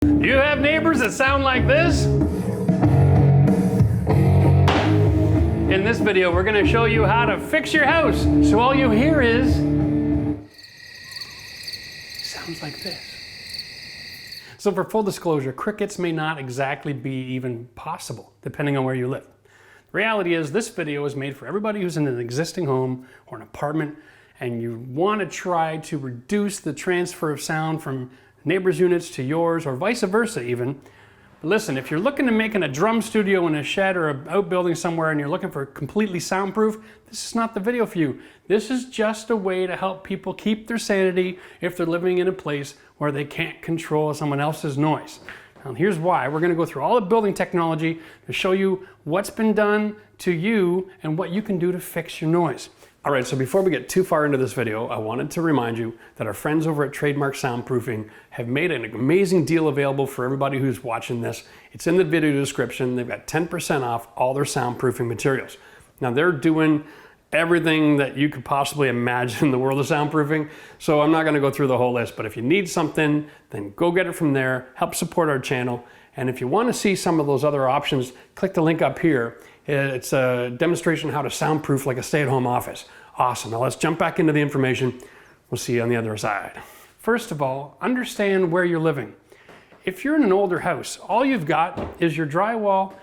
Do you have neighbors that sound like this? In this video, we're going to show you how to fix your house so all you hear is sounds like this. So for full disclosure, crickets may not exactly be even possible, depending on where you live. The reality is this video is made for everybody who's in an existing home or an apartment and you want to try to reduce the transfer of sound from neighbors' units to yours or vice versa even. But listen, if you're looking to make a drum studio in a shed or an outbuilding somewhere and you're looking for completely soundproof, this is not the video for you. This is just a way to help people keep their sanity if they're living in a place where they can't control someone else's noise. Now here's why. We're going to go through all the building technology to show you what's been done to you and what you can do to fix your noise. All right, so before we get too far into this video, I wanted to remind you that our friends over at Trademark Soundproofing have made an amazing deal available for everybody who's watching this. It's in the video description. They've got 10% off all their soundproofing materials. Now they're doing everything that you could possibly imagine in the world of soundproofing, so I'm not going to go through the whole list, but if you need something, then go get it from there. Help support our channel. And if you want to see some of those other options, click the link up here. It's a demonstration how to soundproof like a stay-at-home office. Awesome. Now let's jump back into the information. We'll see you on the other side. First of all, understand where you're living. If you're in an older house, all you've got is your drywall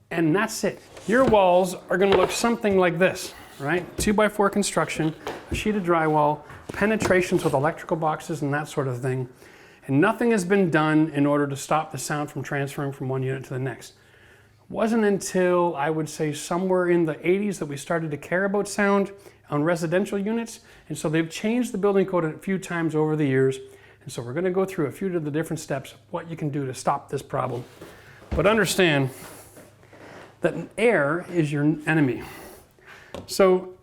and that's it. Your walls are going to look something like this, right? 2x4 construction, a sheet of drywall, penetrations with electrical boxes and that sort of thing. And nothing has been done in order to stop the sound from transferring from one unit to the next. It wasn't until, I would say, somewhere in the 80s that we started to care about sound on residential units. And so they've changed the building code a few times over the years. And so we're going to go through a few of the different steps of what you can do to stop this problem. But understand that air is your enemy. So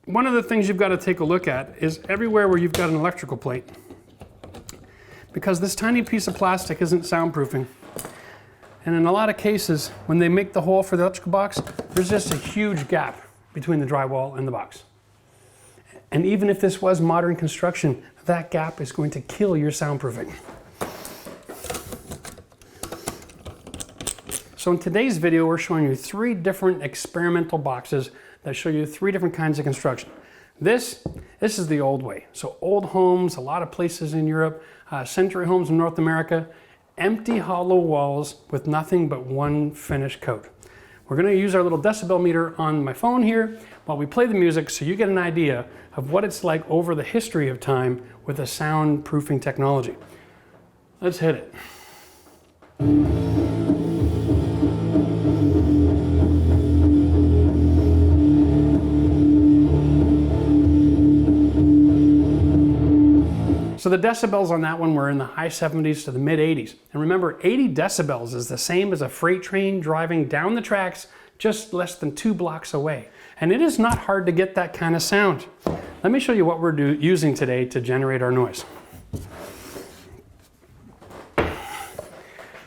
one of the things you've got to take a look at is everywhere where you've got an electrical plate. Because this tiny piece of plastic isn't soundproofing. And in a lot of cases, when they make the hole for the electrical box, there's just a huge gap between the drywall and the box. And even if this was modern construction, that gap is going to kill your soundproofing. So in today's video, we're showing you 3 different experimental boxes that show you 3 different kinds of construction. This is the old way. So old homes, a lot of places in Europe, century homes in North America, empty hollow walls with nothing but one finished coat. We're going to use our little decibel meter on my phone here while we play the music so you get an idea of what it's like over the history of time with the soundproofing technology. Let's hit it. So the decibels on that one were in the high 70s to the mid 80s. And remember, 80 decibels is the same as a freight train driving down the tracks just less than 2 blocks away. And it is not hard to get that kind of sound. Let me show you what we're using today to generate our noise.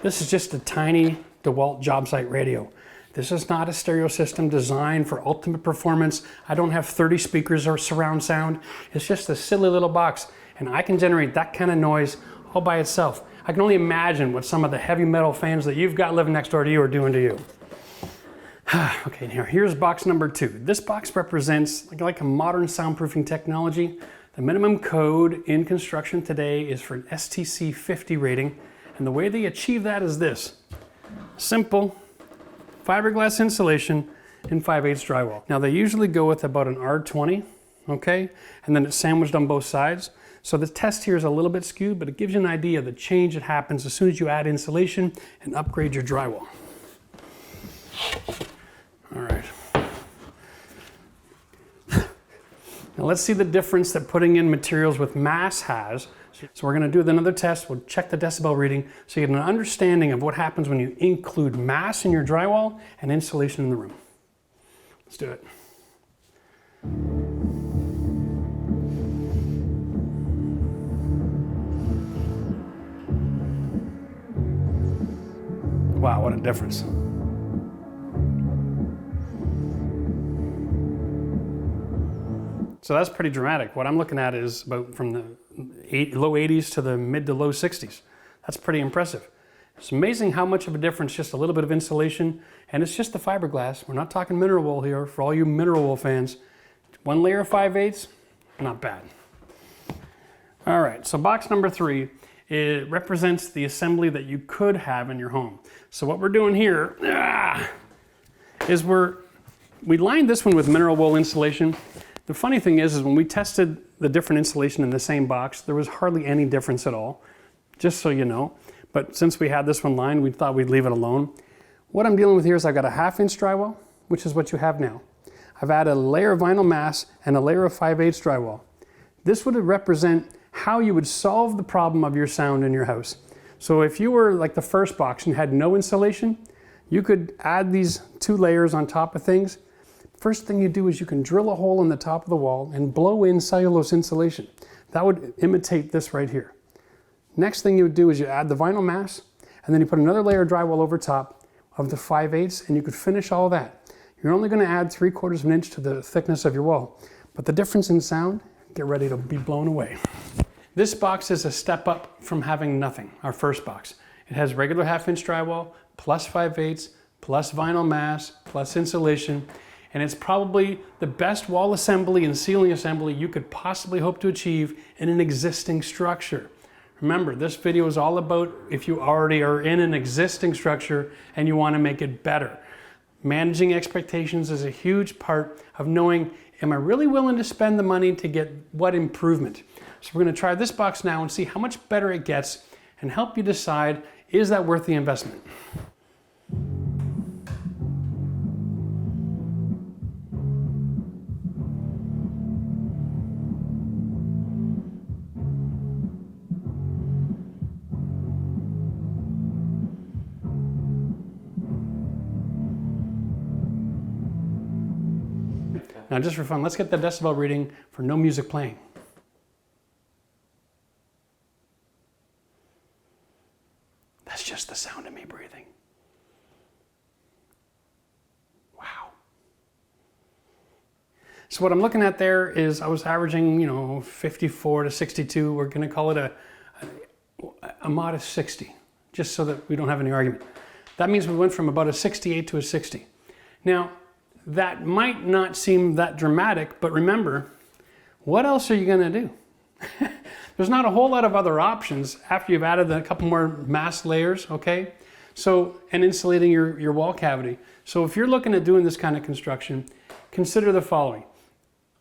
This is just a tiny DeWalt job site radio. This is not a stereo system designed for ultimate performance. I don't have 30 speakers or surround sound. It's just a silly little box. And I can generate that kind of noise all by itself. I can only imagine what some of the heavy metal fans that you've got living next door to you are doing to you. Okay, now here's box number 2. This box represents like a modern soundproofing technology. The minimum code in construction today is for an STC 50 rating. And the way they achieve that is this. Simple fiberglass insulation and 5/8 drywall. Now they usually go with about an R20, okay? And then it's sandwiched on both sides. So the test here is a little bit skewed, but it gives you an idea of the change that happens as soon as you add insulation and upgrade your drywall. All right. Now let's see the difference that putting in materials with mass has. So we're going to do another test. We'll check the decibel reading so you get an understanding of what happens when you include mass in your drywall and insulation in the room. Let's do it. Wow, what a difference. So that's pretty dramatic. What I'm looking at is about from the low 80s to the mid to low 60s. That's pretty impressive. It's amazing how much of a difference just a little bit of insulation, and it's just the fiberglass. We're not talking mineral wool here for all you mineral wool fans. 1 layer of 5/8, not bad. All right, so box number 3, it represents the assembly that you could have in your home. So what we're doing here is we lined this one with mineral wool insulation. The funny thing is when we tested the different insulation in the same box, there was hardly any difference at all, just so you know. But since we had this one lined, we thought we'd leave it alone. What I'm dealing with here is I've got a 1/2 inch drywall, which is what you have now. I've added a layer of vinyl mass and a layer of 5/8 drywall. This would represent how you would solve the problem of your sound in your house. So if you were like the first box and had no insulation, you could add these 2 layers on top of things. First thing you do is you can drill a hole in the top of the wall and blow in cellulose insulation. That would imitate this right here. Next thing you would do is you add the vinyl mass, and then you put another layer of drywall over top of the 5/8, and you could finish all that. You're only going to add 3/4 of an inch to the thickness of your wall, but the difference in sound, get ready to be blown away. This box is a step up from having nothing, our first box. It has regular 1/2 inch drywall, plus 5/8, plus vinyl mass, plus insulation, and it's probably the best wall assembly and ceiling assembly you could possibly hope to achieve in an existing structure. Remember, this video is all about if you already are in an existing structure and you want to make it better. Managing expectations is a huge part of knowing, am I really willing to spend the money to get what improvement? So we're going to try this box now and see how much better it gets and help you decide, is that worth the investment? Now just for fun, let's get the decibel reading for no music playing. That's just the sound of me breathing. Wow. So what I'm looking at there is I was averaging, 54 to 62. We're going to call it a modest 60, just so that we don't have any argument. That means we went from about a 68 to a 60. Now, that might not seem that dramatic, but remember, what else are you going to do? There's not a whole lot of other options after you've added a couple more mass layers, okay? So, and insulating your wall cavity. So if you're looking at doing this kind of construction, consider the following.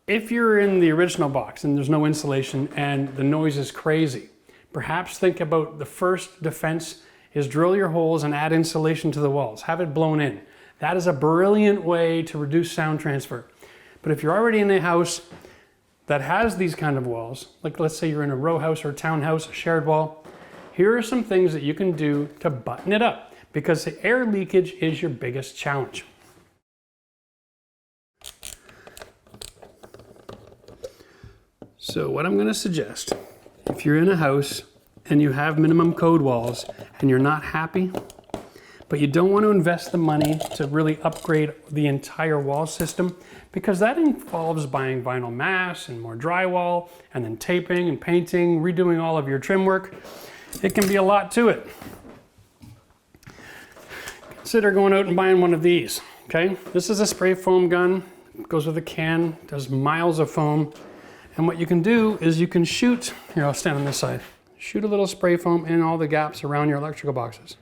If you're in the original box and there's no insulation and the noise is crazy, perhaps think about the first defense is drill your holes and add insulation to the walls. Have it blown in. That is a brilliant way to reduce sound transfer. But if you're already in a house that has these kind of walls, like let's say you're in a row house or a townhouse, a shared wall, here are some things that you can do to button it up, because the air leakage is your biggest challenge. So what I'm going to suggest, if you're in a house and you have minimum code walls and you're not happy, but you don't want to invest the money to really upgrade the entire wall system, because that involves buying vinyl mass and more drywall and then taping and painting, redoing all of your trim work. It can be a lot to it. Consider going out and buying one of these, okay? This is a spray foam gun. It goes with a can, does miles of foam. And what you can do is you can shoot, here I'll stand on this side, shoot a little spray foam in all the gaps around your electrical boxes.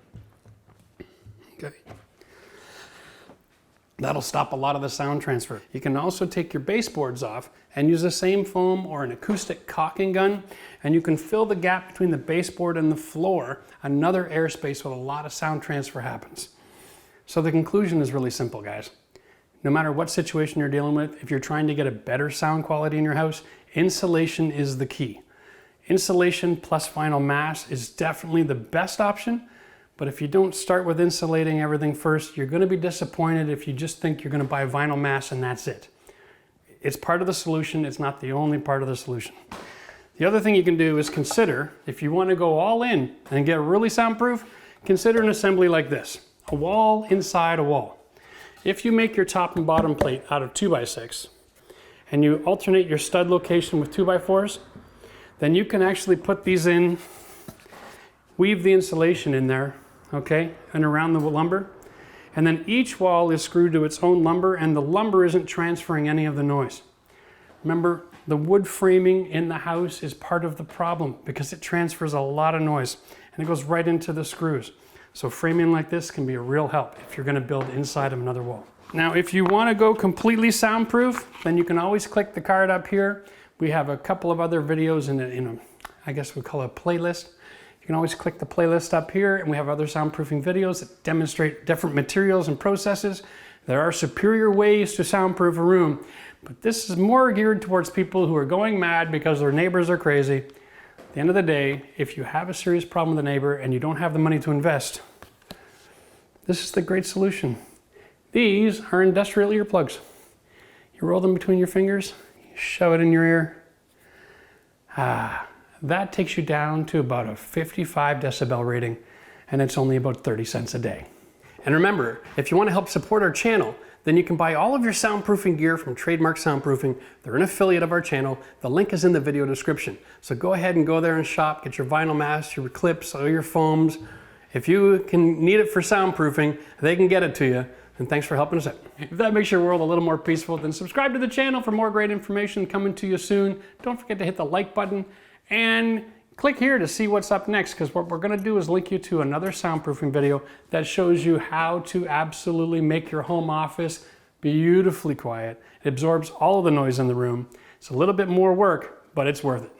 Okay. That'll stop a lot of the sound transfer. You can also take your baseboards off and use the same foam or an acoustic caulking gun, and you can fill the gap between the baseboard and the floor. Another airspace with a lot of sound transfer happens. So the conclusion is really simple, guys. No matter what situation you're dealing with, if you're trying to get a better sound quality in your house, insulation is the key. Insulation plus vinyl mass is definitely the best option. But if you don't start with insulating everything first, you're going to be disappointed if you just think you're going to buy vinyl mass and that's it. It's part of the solution. It's not the only part of the solution. The other thing you can do is consider, if you want to go all in and get really soundproof, consider an assembly like this, a wall inside a wall. If you make your top and bottom plate out of 2x6 and you alternate your stud location with 2x4s, then you can actually put these in, weave the insulation in there, okay, and around the lumber. And then each wall is screwed to its own lumber, and the lumber isn't transferring any of the noise. Remember, the wood framing in the house is part of the problem because it transfers a lot of noise and it goes right into the screws. So framing like this can be a real help if you're going to build inside of another wall. Now, if you want to go completely soundproof, then you can always click the card up here. We have a couple of other videos in a I guess we call it a playlist. You can always click the playlist up here, and we have other soundproofing videos that demonstrate different materials and processes. There are superior ways to soundproof a room, but this is more geared towards people who are going mad because their neighbors are crazy. At the end of the day, if you have a serious problem with a neighbor and you don't have the money to invest, this is the great solution. These are industrial earplugs. You roll them between your fingers, you shove it in your ear. That takes you down to about a 55 decibel rating, and it's only about 30 cents a day. And remember, if you want to help support our channel, then you can buy all of your soundproofing gear from Trademark Soundproofing. They're an affiliate of our channel. The link is in the video description. So go ahead and go there and shop, get your vinyl masks, your clips, all your foams. If you can need it for soundproofing, they can get it to you. And thanks for helping us out. If that makes your world a little more peaceful, then subscribe to the channel for more great information coming to you soon. Don't forget to hit the like button and click here to see what's up next, because what we're going to do is link you to another soundproofing video that shows you how to absolutely make your home office beautifully quiet. It absorbs all of the noise in the room. It's a little bit more work, but it's worth it.